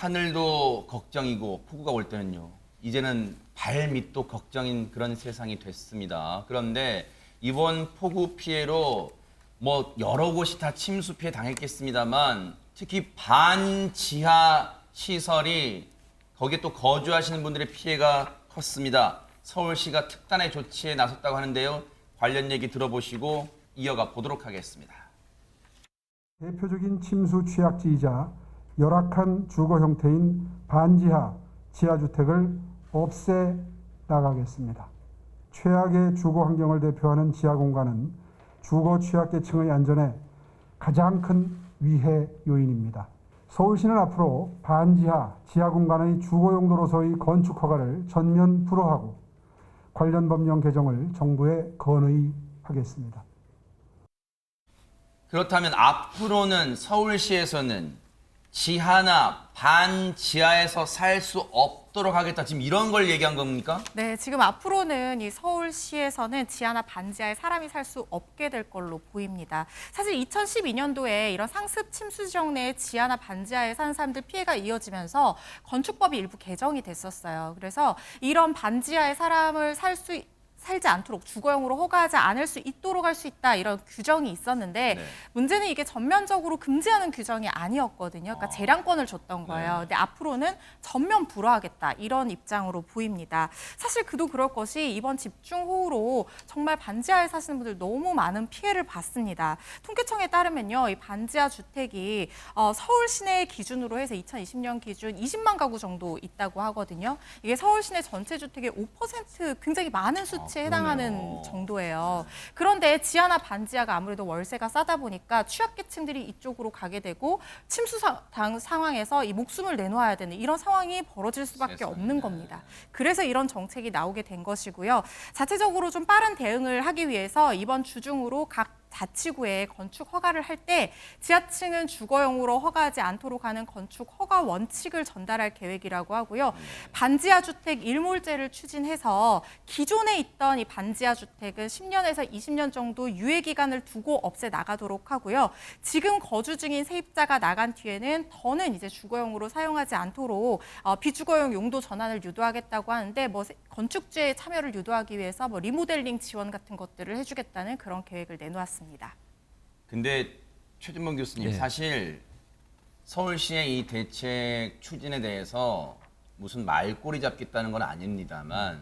하늘도 걱정이고 폭우가 올 때는요. 이제는 발밑도 걱정인 그런 세상이 됐습니다. 그런데 이번 폭우 피해로 뭐 여러 곳이 다 침수 피해 당했겠습니다만 특히 반지하 시설이 거기에 또 거주하시는 분들의 피해가 컸습니다. 서울시가 특단의 조치에 나섰다고 하는데요. 관련 얘기 들어보시고 이어가 보도록 하겠습니다. 대표적인 침수 취약지이자 열악한 주거 형태인 반지하 지하주택을 없애 나가겠습니다. 최악의 주거 환경을 대표하는 지하 공간은 주거 취약계층의 안전에 가장 큰 위해 요인입니다. 서울시는 앞으로 반지하 지하 공간의 주거 용도로서의 건축 허가를 전면 불허하고 관련 법령 개정을 정부에 건의하겠습니다. 그렇다면 앞으로는 서울시에서는 지하나 반지하에서 살 수 없도록 하겠다. 지금 이런 걸 얘기한 겁니까? 네, 지금 앞으로는 이 서울시에서는 지하나 반지하에 사람이 살 수 없게 될 걸로 보입니다. 사실 2012년도에 이런 상습 침수 지역 내에 지하나 반지하에 사는 사람들 피해가 이어지면서 건축법이 일부 개정이 됐었어요. 그래서 이런 반지하에 사람을 살지 않도록 주거용으로 허가하지 않을 수 있도록 할 수 있다 이런 규정이 있었는데 네. 문제는 이게 전면적으로 금지하는 규정이 아니었거든요. 그러니까 재량권을 줬던 거예요. 네. 근데 앞으로는 전면 불허하겠다 이런 입장으로 보입니다. 사실 그도 그럴 것이 이번 집중호우로 정말 반지하에 사시는 분들 너무 많은 피해를 봤습니다. 통계청에 따르면요, 이 반지하 주택이 서울 시내 기준으로 해서 2020년 기준 20만 가구 정도 있다고 하거든요. 이게 서울 시내 전체 주택의 5% 굉장히 많은 수치에 해당하는 그러네요. 정도예요. 그런데 지하나 반지하가 아무래도 월세가 싸다 보니까 취약계층들이 이쪽으로 가게 되고 침수 상황에서 이 목숨을 내놓아야 되는 이런 상황이 벌어질 수밖에 세상에. 없는 겁니다. 그래서 이런 정책이 나오게 된 것이고요. 자체적으로 좀 빠른 대응을 하기 위해서 이번 주중으로 각 자치구에 건축 허가를 할 때 지하층은 주거용으로 허가하지 않도록 하는 건축 허가 원칙을 전달할 계획이라고 하고요. 반지하 주택 일몰제를 추진해서 기존에 있던 이 반지하 주택은 10년에서 20년 정도 유예 기간을 두고 없애 나가도록 하고요. 지금 거주 중인 세입자가 나간 뒤에는 더는 이제 주거용으로 사용하지 않도록 비주거용 용도 전환을 유도하겠다고 하는데 뭐 건축주의 참여를 유도하기 위해서 뭐 리모델링 지원 같은 것들을 해주겠다는 그런 계획을 내놓았습니다. 근데 최준범 교수님, 네. 사실 서울시의 이 대책 추진에 대해서 무슨 말꼬리 잡겠다는 건 아닙니다만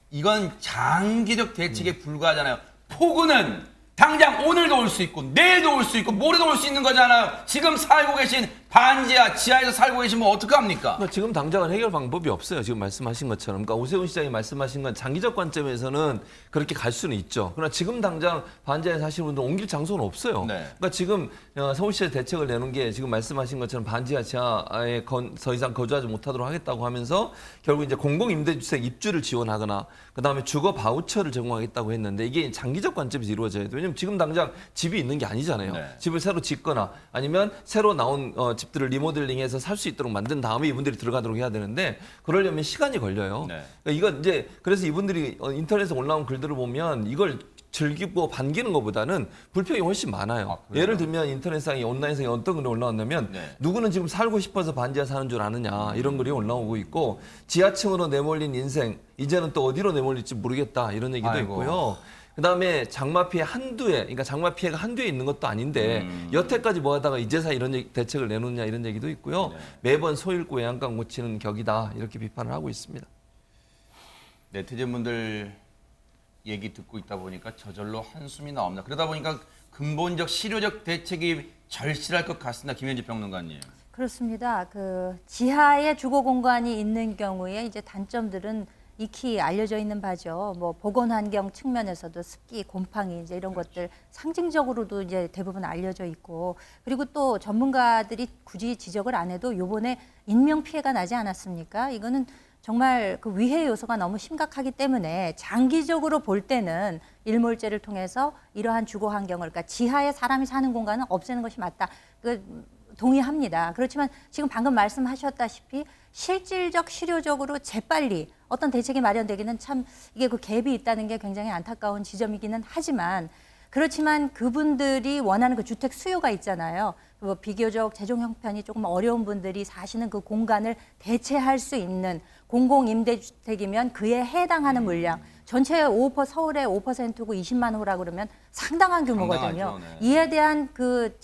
이건 장기적 대책에 불과하잖아요. 폭우는 당장 오늘도 올 수 있고 내일도 올 수 있고 모레도 올 수 있는 거잖아요. 지금 살고 계신 반지하, 지하에서 살고 계시면 어떡합니까? 그러니까 지금 당장은 해결 방법이 없어요. 지금 말씀하신 것처럼. 그러니까 오세훈 시장이 말씀하신 건 장기적 관점에서는 그렇게 갈 수는 있죠. 그러나 지금 당장 반지하에 사시는 분들 옮길 장소는 없어요. 네. 그러니까 지금 서울시에서 대책을 내놓은 게 지금 말씀하신 것처럼 반지하, 지하에 더 이상 거주하지 못하도록 하겠다고 하면서 결국 이제 공공임대주택 입주를 지원하거나 그다음에 주거 바우처를 제공하겠다고 했는데 이게 장기적 관점에서 이루어져야 돼요. 왜냐면 지금 당장 집이 있는 게 아니잖아요. 네. 집을 새로 짓거나 아니면 새로 나온 집들을 리모델링해서 살 수 있도록 만든 다음에 이분들이 들어가도록 해야 되는데 그러려면 시간이 걸려요. 네. 그러니까 이거 이제 그래서 이분들이 인터넷에 올라온 글들을 보면 이걸 즐기고 반기는 것보다는 불평이 훨씬 많아요. 아, 그래요? 예를 들면 인터넷상에 온라인상에 어떤 글이 올라왔냐면 네. 누구는 지금 살고 싶어서 반지하 사는 줄 아느냐 이런 글이 올라오고 있고 지하층으로 내몰린 인생 이제는 또 어디로 내몰릴지 모르겠다 이런 얘기도 아이고. 있고요. 그다음에 장마 피해 한두 해, 그러니까 장마 피해가 한두 해 있는 것도 아닌데 여태까지 뭐 하다가 이제서 이런 대책을 내놓느냐 이런 얘기도 있고요. 네. 매번 소잃고 외양간 고치는 격이다 이렇게 비판을 하고 있습니다. 네티즌분들 얘기 듣고 있다 보니까 저절로 한숨이 나옵니다. 그러다 보니까 근본적 실효적 대책이 절실할 것 같습니다. 김현지 평론가님. 그렇습니다. 그 지하에 주거 공간이 있는 경우에 이제 단점들은 익히 알려져 있는 바죠. 뭐 보건 환경 측면에서도 습기, 곰팡이 이제 이런 것들 상징적으로도 이제 대부분 알려져 있고 그리고 또 전문가들이 굳이 지적을 안 해도 요번에 인명 피해가 나지 않았습니까? 이거는 정말 그 위해 요소가 너무 심각하기 때문에 장기적으로 볼 때는 일몰제를 통해서 이러한 주거 환경을 그러니까 지하에 사람이 사는 공간은 없애는 것이 맞다. 동의합니다. 그렇지만 지금 방금 말씀하셨다시피 실질적 실효적으로 재빨리 어떤 대책이 마련되기는 참 이게 그 갭이 있다는 게 굉장히 안타까운 지점이기는 하지만 그렇지만 그분들이 원하는 그 주택 수요가 있잖아요. 뭐 비교적 재정 형편이 조금 어려운 분들이 사시는 그 공간을 대체할 수 있는 공공임대주택이면 그에 해당하는 물량. 전체 5% 서울의 5%고 20만 호라 그러면 상당한 규모거든요. 상당하죠, 네. 이에 대한 그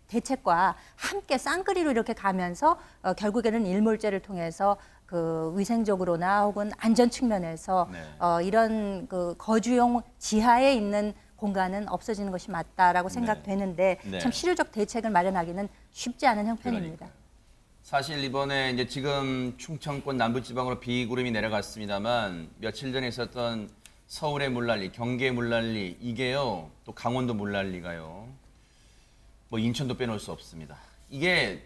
대책과 함께 쌍끌이로 이렇게 가면서 결국에는 일몰제를 통해서 그 위생적으로나 혹은 안전 측면에서 네. 이런 그 거주용 지하에 있는 공간은 없어지는 것이 맞다라고 생각되는데 네. 참 실효적 대책을 마련하기는 쉽지 않은 형편입니다. 사실 이번에 이제 지금 충청권 남부지방으로 비구름이 내려갔습니다만 며칠 전에 있었던 서울의 물난리, 경기의 물난리 이게요 또 강원도 물난리가요 뭐 인천도 빼놓을 수 없습니다. 이게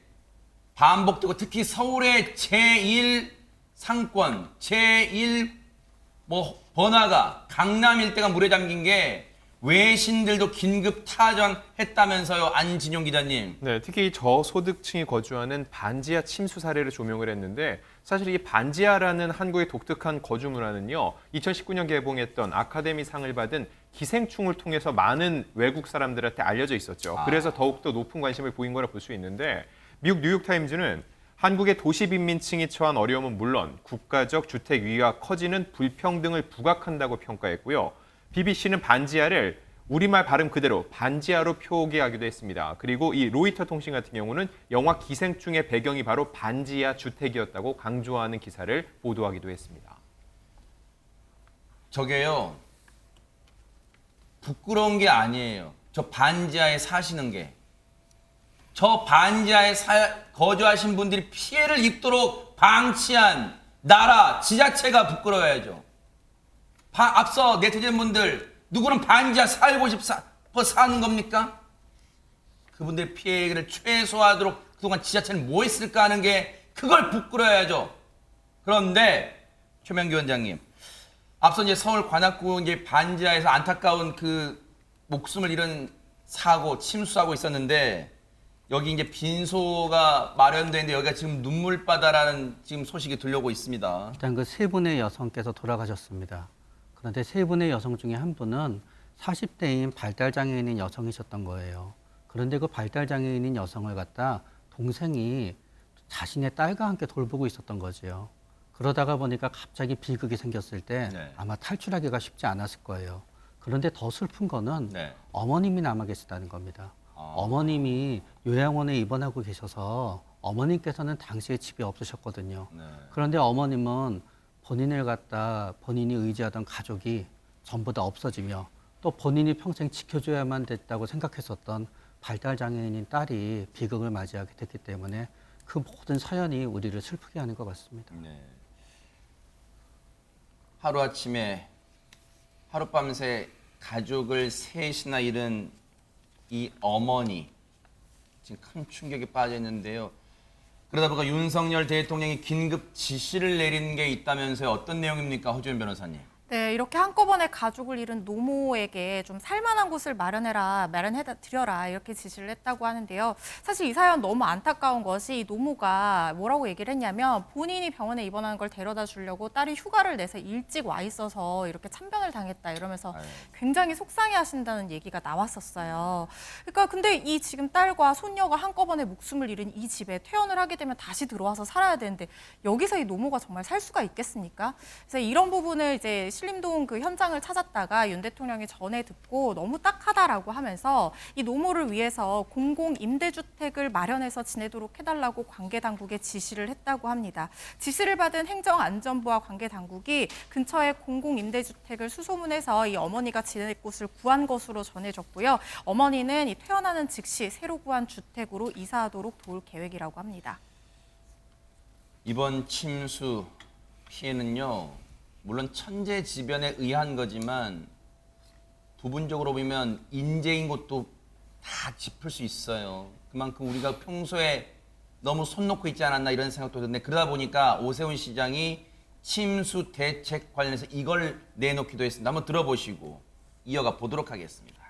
반복되고 특히 서울의 제1 상권, 제1 뭐 번화가, 강남 일대가 물에 잠긴 게 외신들도 긴급 타전했다면서요, 안진용 기자님. 네, 특히 저소득층이 거주하는 반지하 침수 사례를 조명을 했는데 사실 이 반지하라는 한국의 독특한 거주 문화는요. 2019년 개봉했던 아카데미 상을 받은 기생충을 통해서 많은 외국 사람들한테 알려져 있었죠. 그래서 더욱더 높은 관심을 보인 거라 볼 수 있는데 미국 뉴욕타임즈는 한국의 도시 빈민층이 처한 어려움은 물론 국가적 주택 위기가 커지는 불평등을 부각한다고 평가했고요. BBC는 반지하를 우리말 발음 그대로 반지하로 표기하기도 했습니다. 그리고 이 로이터 통신 같은 경우는 영화 기생충의 배경이 바로 반지하 주택이었다고 강조하는 기사를 보도하기도 했습니다. 저게요, 부끄러운 게 아니에요. 저 반지하에 사시는 게. 저 반지하에 거주하신 분들이 피해를 입도록 방치한 나라, 지자체가 부끄러워야죠. 앞서 네티즌분들 누구는 반지하 살고 싶어 사는 겁니까? 그분들의 피해를 최소화하도록 그동안 지자체는 뭐 했을까 하는 게 그걸 부끄러워야죠. 그런데 최명기 원장님, 앞서 이제 서울 관악구 이제 반지하에서 안타까운 그 목숨을 잃은 사고 침수하고 있었는데 여기 이제 빈소가 마련되는데 여기가 지금 눈물바다라는 지금 소식이 들려오고 있습니다. 일단 그 세 분의 여성께서 돌아가셨습니다. 그런데 세 분의 여성 중에 한 분은 40대인 발달장애인인 여성이셨던 거예요. 그런데 그 발달장애인인 여성을 갖다 동생이 자신의 딸과 함께 돌보고 있었던 거지요. 그러다가 보니까 갑자기 비극이 생겼을 때 네. 아마 탈출하기가 쉽지 않았을 거예요. 그런데 더 슬픈 거는 네. 어머님이 남아 계시다는 겁니다. 어머님이 요양원에 입원하고 계셔서 어머님께서는 당시에 집이 없으셨거든요. 네. 그런데 어머님은 본인을 갖다 본인이 의지하던 가족이 전부 다 없어지며 또 본인이 평생 지켜줘야만 됐다고 생각했었던 발달장애인인 딸이 비극을 맞이하게 됐기 때문에 그 모든 사연이 우리를 슬프게 하는 것 같습니다. 네. 하루아침에 하룻밤새 가족을 셋이나 잃은 이 어머니 지금 큰 충격에 빠져 있는데요. 그러다 보니까 윤석열 대통령이 긴급 지시를 내린 게 있다면서요. 어떤 내용입니까? 허주연 변호사님. 네, 이렇게 한꺼번에 가족을 잃은 노모에게 좀 살만한 곳을 마련해 드려라 이렇게 지시를 했다고 하는데요. 사실 이 사연 너무 안타까운 것이 이 노모가 뭐라고 얘기를 했냐면 본인이 병원에 입원하는 걸 데려다 주려고 딸이 휴가를 내서 일찍 와 있어서 이렇게 참변을 당했다 이러면서 굉장히 속상해하신다는 얘기가 나왔었어요. 그러니까 근데 이 지금 딸과 손녀가 한꺼번에 목숨을 잃은 이 집에 퇴원을 하게 되면 다시 들어와서 살아야 되는데 여기서 이 노모가 정말 살 수가 있겠습니까? 그래서 이런 부분을 이제 신림동 그 현장을 찾았다가 윤 대통령이 전에 듣고 너무 딱하다라고 하면서 이 노모를 위해서 공공임대주택을 마련해서 지내도록 해달라고 관계당국에 지시를 했다고 합니다. 지시를 받은 행정안전부와 관계당국이 근처에 공공임대주택을 수소문해서 이 어머니가 지낼 곳을 구한 것으로 전해졌고요. 어머니는 이 퇴원하는 즉시 새로 구한 주택으로 이사하도록 도울 계획이라고 합니다. 이번 침수 피해는요. 물론 천재지변에 의한 거지만 부분적으로 보면 인재인 것도 다 짚을 수 있어요. 그만큼 우리가 평소에 너무 손 놓고 있지 않았나 이런 생각도 드는데 그러다 보니까 오세훈 시장이 침수 대책 관련해서 이걸 내놓기도 했습니다. 한번 들어보시고 이어가 보도록 하겠습니다.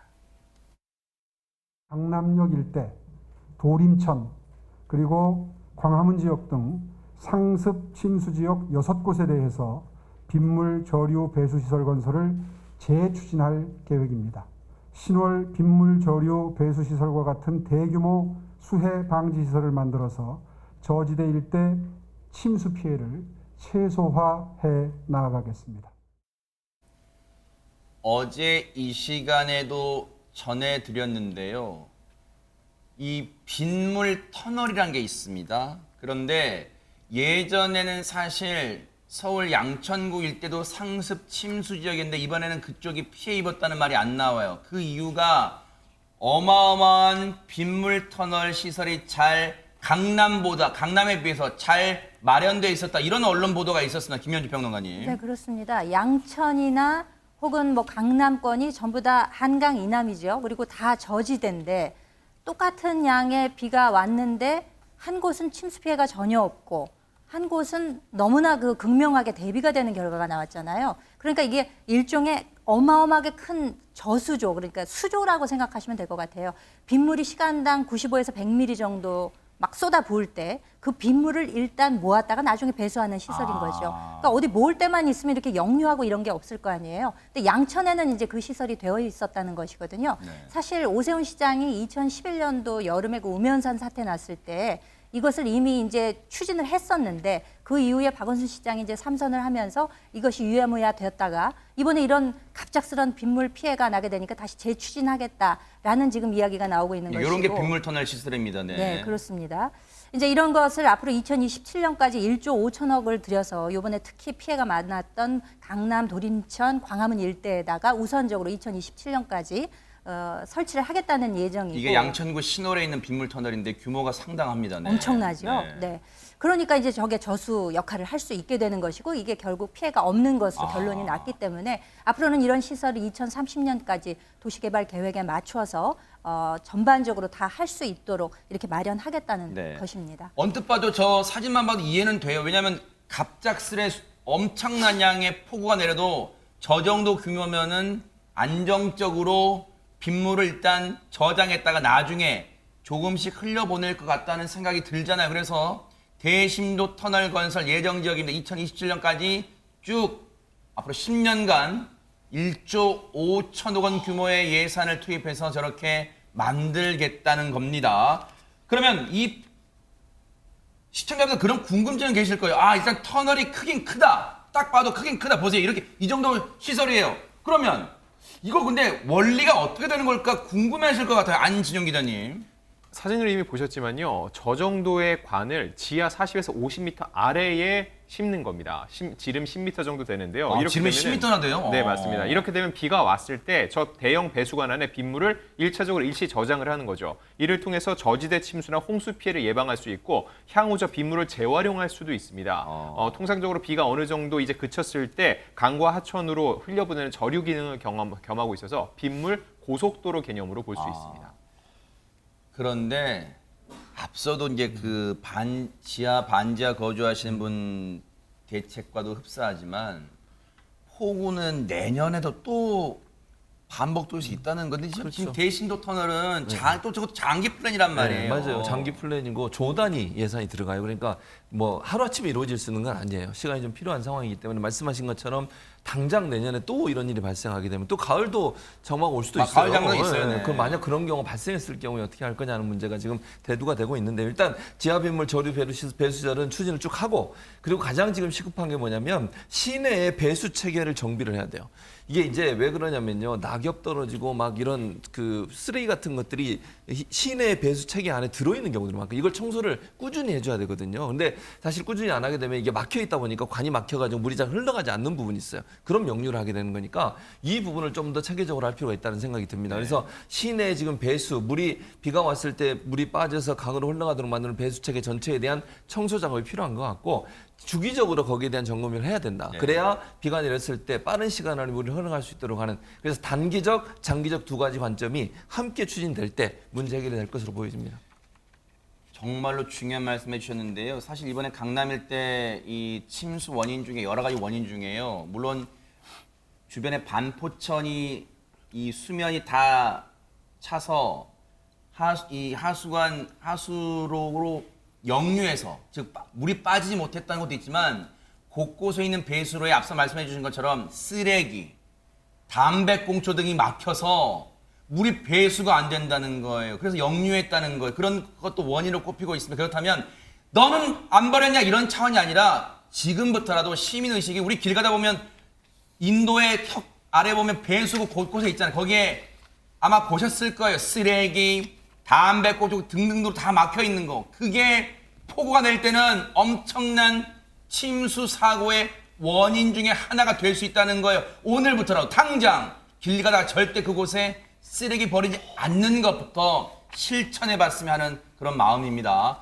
강남역 일대, 도림천, 그리고 광화문 지역 등 상습 침수 지역 6곳에 대해서 빗물 저류 배수시설 건설을 재추진할 계획입니다. 신월 빗물 저류 배수 시설과 같은 대규모 수해 방지 시설을 만들어서 저지대 일대 침수 피해를 최소화해 나아가겠습니다. 어제 이 시간에도 전해드렸는데요. 이 빗물 터널이란 게 있습니다. 그런데 예전에는 사실 서울 양천구 일대도 상습 침수 지역인데 이번에는 그쪽이 피해 입었다는 말이 안 나와요. 그 이유가 어마어마한 빗물 터널 시설이 강남에 비해서 잘 마련되어 있었다. 이런 언론 보도가 있었습니다. 김현주 평론가님. 네, 그렇습니다. 양천이나 혹은 뭐 강남권이 전부 다 한강 이남이죠. 그리고 다 저지대인데 똑같은 양의 비가 왔는데 한 곳은 침수 피해가 전혀 없고 한 곳은 너무나 그 극명하게 대비가 되는 결과가 나왔잖아요. 그러니까 이게 일종의 어마어마하게 큰 저수조, 그러니까 수조라고 생각하시면 될 것 같아요. 빗물이 시간당 95에서 100mm 정도 막 쏟아 부을 때 그 빗물을 일단 모았다가 나중에 배수하는 시설인 거죠. 그러니까 어디 모을 때만 있으면 이렇게 역류하고 이런 게 없을 거 아니에요. 근데 양천에는 이제 그 시설이 되어 있었다는 것이거든요. 네. 사실 오세훈 시장이 2011년도 여름에 그 우면산 사태 났을 때 이것을 이미 이제 추진을 했었는데 그 이후에 박원순 시장이 이제 삼선을 하면서 이것이 유야무야 되었다가 이번에 이런 갑작스런 빗물 피해가 나게 되니까 다시 재추진하겠다라는 지금 이야기가 나오고 있는 것이고. 이런 게 빗물 터널 시설입니다. 네. 네, 그렇습니다. 이제 이런 것을 앞으로 2027년까지 1조 5천억을 들여서 이번에 특히 피해가 많았던 강남, 도림천, 광화문 일대에다가 우선적으로 2027년까지 설치를 하겠다는 예정이고. 이게 양천구 신월에 있는 빗물 터널인데 규모가 상당합니다. 네. 엄청나죠. 네. 그러니까 이제 저게 저수 역할을 할 수 있게 되는 것이고 이게 결국 피해가 없는 것으로 결론이 났기 때문에 앞으로는 이런 시설이 2030년까지 도시개발 계획에 맞춰서 전반적으로 다 할 수 있도록 이렇게 마련하겠다는 네. 것입니다. 언뜻 봐도 저 사진만 봐도 이해는 돼요. 왜냐하면 갑작스레 엄청난 양의 폭우가 내려도 저 정도 규모면은 안정적으로 빗물을 일단 저장했다가 나중에 조금씩 흘려보낼 것 같다는 생각이 들잖아요. 그래서 대심도 터널 건설 예정 지역인데 2027년까지 쭉 앞으로 10년간 1조 5천억 원 규모의 예산을 투입해서 저렇게 만들겠다는 겁니다. 그러면 이 시청자분들 그런 궁금증은 계실 거예요. 아, 일단 터널이 크긴 크다. 딱 봐도 크긴 크다. 보세요. 이렇게 이 정도 시설이에요. 그러면 이거 근데 원리가 어떻게 되는 걸까 궁금해하실 것 같아요. 안진영 기자님. 사진을 이미 보셨지만요. 저 정도의 관을 지하 40에서 50m 아래에 심는 겁니다. 지름 10m 정도 되는데요. 아, 지름이 10m나 돼요? 네, 맞습니다. 이렇게 되면 비가 왔을 때 저 대형 배수관 안에 빗물을 일차적으로 일시 저장을 하는 거죠. 이를 통해서 저지대 침수나 홍수 피해를 예방할 수 있고 향후 저 빗물을 재활용할 수도 있습니다. 통상적으로 비가 어느 정도 이제 그쳤을 때 강과 하천으로 흘려보내는 저류 기능을 겸하고 있어서 빗물 고속도로 개념으로 볼 수 있습니다. 그런데 앞서도 이제 그 지하 반지하 거주하시는 분 대책과도 흡사하지만 폭우는 내년에도 또 반복될 수 있다는 건데 지금 그렇죠. 대신도 터널은 또 저것도 장기 플랜이란 말이에요. 네, 맞아요. 장기 플랜이고 조 단위 예산이 들어가요. 그러니까 뭐 하루아침에 이루어질 수 있는 건 아니에요. 시간이 좀 필요한 상황이기 때문에 말씀하신 것처럼 당장 내년에 또 이런 일이 발생하게 되면 또 가을도 정화가 올 수도 있어요. 가을 장마가 있어요. 네. 그럼 만약 그런 경우가 발생했을 경우에 어떻게 할 거냐는 문제가 지금 대두가 되고 있는데 일단 지하빗물 저류 배수시설은 추진을 쭉 하고 그리고 가장 지금 시급한 게 뭐냐면 시내에 배수 체계를 정비를 해야 돼요. 이게 이제 왜 그러냐면요. 낙엽 떨어지고 막 이런 그 쓰레기 같은 것들이 시내 배수 체계 안에 들어있는 경우들이 많고 이걸 청소를 꾸준히 해줘야 되거든요. 근데 사실 꾸준히 안 하게 되면 이게 막혀 있다 보니까 관이 막혀가지고 물이 잘 흘러가지 않는 부분이 있어요. 그럼 역류를 하게 되는 거니까 이 부분을 좀 더 체계적으로 할 필요가 있다는 생각이 듭니다. 그래서 시내 지금 배수, 비가 왔을 때 물이 빠져서 강으로 흘러가도록 만드는 배수 체계 전체에 대한 청소 작업이 필요한 것 같고 주기적으로 거기에 대한 점검을 해야 된다. 네. 그래야 비가 내렸을 때 빠른 시간 안에 물이 흘러갈 수 있도록 하는 그래서 단기적, 장기적 두 가지 관점이 함께 추진될 때 문제 해결이 될 것으로 보여집니다. 정말로 중요한 말씀해 주셨는데요. 사실 이번에 강남 일대 이 침수 원인 중에 여러 가지 원인 중에요. 물론 주변에 반포천이 이 수면이 다 차서 하수로로 역류해서 즉 물이 빠지지 못했다는 것도 있지만 곳곳에 있는 배수로에 앞서 말씀해 주신 것처럼 쓰레기, 담배꽁초 등이 막혀서 물이 배수가 안 된다는 거예요. 그래서 역류했다는 거예요. 그런 것도 원인으로 꼽히고 있습니다. 그렇다면 너는 안 버렸냐 이런 차원이 아니라 지금부터라도 시민의식이 우리 길 가다 보면 인도의 턱 아래 보면 배수구 곳곳에 있잖아요. 거기에 아마 보셨을 거예요. 쓰레기, 담배꽁초 등등으로 다 막혀 있는 거. 그게 폭우가 낼 때는 엄청난 침수 사고의 원인 중에 하나가 될 수 있다는 거예요. 오늘부터라도 당장 길 가다가 절대 그곳에 쓰레기 버리지 않는 것부터 실천해 봤으면 하는 그런 마음입니다.